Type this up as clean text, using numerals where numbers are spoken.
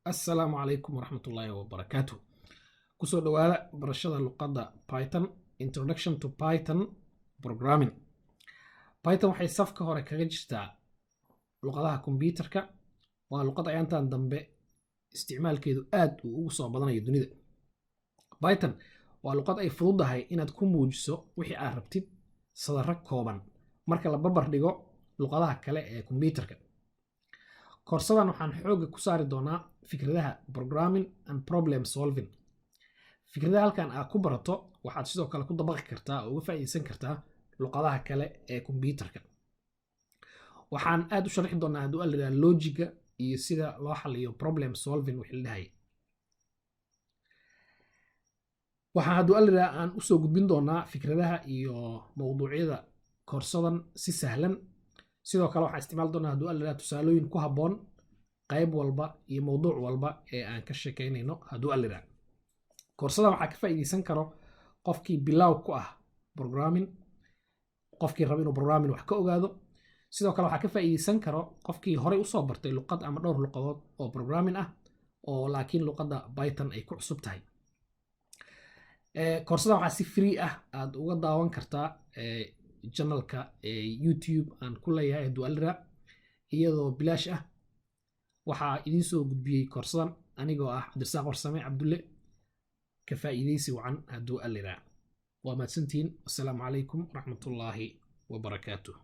السلام عليكم ورحمة الله وبركاته. كسو دوالا برشادة لقادة Python Introduction to Python Programming. Python waxay safka hore kaga jirtaa luqadaha kombiyuutarka. waa luqad ayaantan dambe isticmaalkeedu aad uu ugu soo badanayo dunida. Python waa luqad ay fududahay inaad ku muujiso wixii aad rabtid sadar kooban marka la barbar dhigo luqadaha kale ee kombiyuutarka. Koorsadan waxaan xooga ku saari doonaa fikradaha programming and problem solving. Fikradaha halkan aad ku barato waxaad sidoo kale ku dabaqi kartaa oo uga faa'iideysan kartaa luqadaha kale ee kombiyuutarka. waxaan aad u sharxi doonaa hadduu la yiraahdo logiga iyo sida loo xalliyo problem solving wixii la dhahay. waxaan hadduu la yiraahdo aan u soo gudbin doonaa fikradaha iyo mowduucyada koorsadan si sahlan. sidoo kale waxaan isticmaali doonaa hadduu la yiraahdo tusaalooyin ku habboon qayb walba iyo mowduuc walba ee aan ka sheekeynayno hadduu la yiraahdo. koorsadan waxaa ka faa'iideysan karo qofkii bilow ku ah programming, qofkii raba inuu programming wax ka ogaado. sidoo kale waxaa ka faa'iideysan karo qofkii horey u soo bartay luqad ama dhowr luqadood oo programming ah oo laakiin luqadda Python ay ku cusub tahay. koorsadan waxaa si free ah aad uga daawan kartaa channelka YouTube aan ku leeyahay hadduu la yiraahdo iyadoo bilaash ah. waxaa idiin soo gudbiyey koorsadan anigoo ah Cabdirasaaq Warsame Cabdulle. ka faa'iideysi wacan hadduu la yiraahdo. waa mahadsantihiin. Assalaamu calaykum waraxmatullaahi wabarakaatuh.